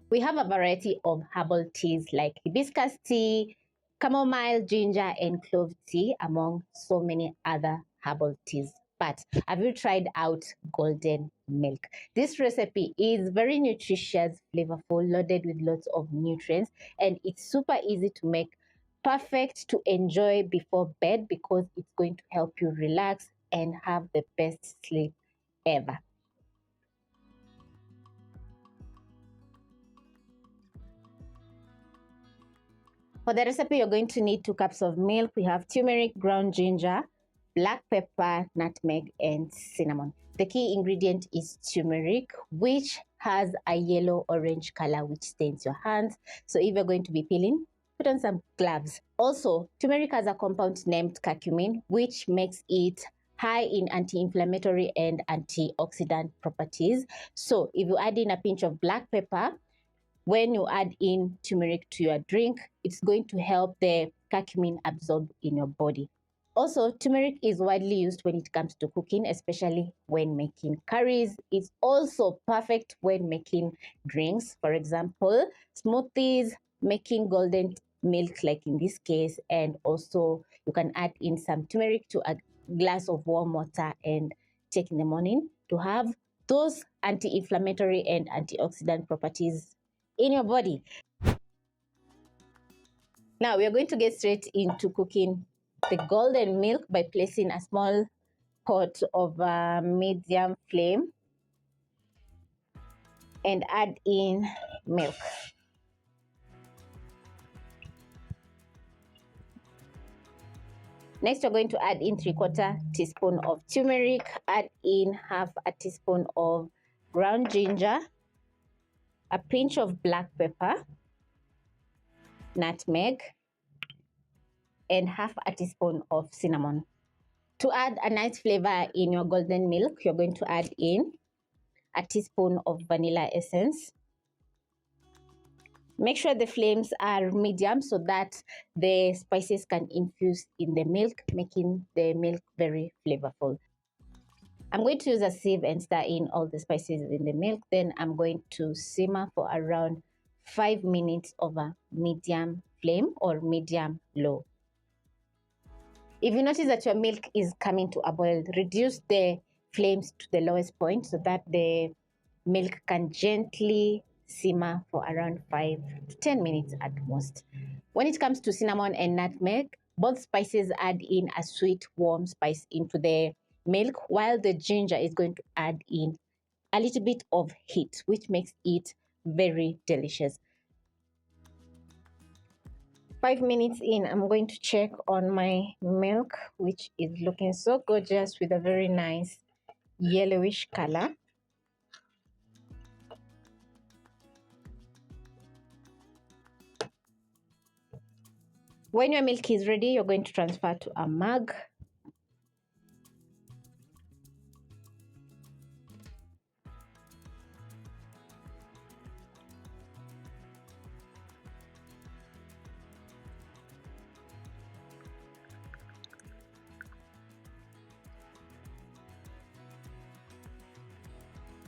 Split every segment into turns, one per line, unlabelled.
We have a variety of herbal teas like hibiscus tea, chamomile, ginger, and clove tea, among so many other herbal teas. But have you tried out golden milk? This recipe is very nutritious, flavorful, loaded with lots of nutrients, and it's super easy to make, perfect to enjoy before bed because it's going to help you relax and have the best sleep ever. For the recipe, you're going to need 2 cups of milk. We have turmeric, ground ginger, black pepper, nutmeg, and cinnamon. The key ingredient is turmeric, which has a yellow-orange color which stains your hands. So if you're going to be peeling, put on some gloves. Also, turmeric has a compound named curcumin, which makes it high in anti-inflammatory and antioxidant properties. So if you add in a pinch of black pepper, when you add in turmeric to your drink, it's going to help the curcumin absorb in your body. Also, turmeric is widely used when it comes to cooking, especially when making curries. It's also perfect when making drinks, for example, smoothies, making golden milk like in this case, and also you can add in some turmeric to a glass of warm water and take in the morning to have those anti-inflammatory and antioxidant properties in your body. Now we are going to get straight into cooking the golden milk by placing a small pot of medium flame and add in milk. Next, we're going to add in 3/4 teaspoon of turmeric, add in 1/2 teaspoon of ground ginger, a pinch of black pepper, nutmeg, and 1/2 teaspoon of cinnamon. To add a nice flavor in your golden milk, you're going to add in a teaspoon of vanilla essence. Make sure the flames are medium so that the spices can infuse in the milk, making the milk very flavorful. I'm going to use a sieve and stir in all the spices in the milk. Then I'm going to simmer for around 5 minutes over medium flame or medium low. If you notice that your milk is coming to a boil, reduce the flames to the lowest point so that the milk can gently simmer for around 5 to 10 minutes at most. When it comes to cinnamon and nutmeg, both spices add in a sweet, warm spice into the milk, while the ginger is going to add in a little bit of heat, which makes it very delicious. 5 minutes in, I'm going to check on my milk, which is looking so gorgeous with a very nice yellowish color. When your milk is ready, you're going to transfer to a mug.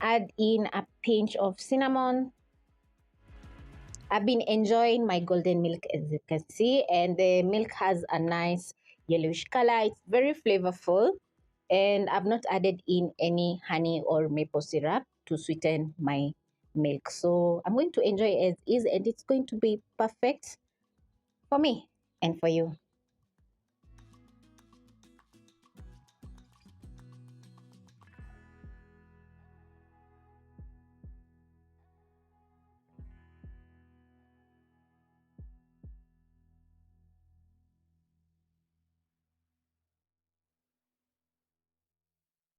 Add in a pinch of cinnamon. I've been enjoying my golden milk, as you can see, and the milk has a nice yellowish color. It's very flavorful, and I've not added in any honey or maple syrup to sweeten my milk. So I'm going to enjoy it as is, and it's going to be perfect for me and for you.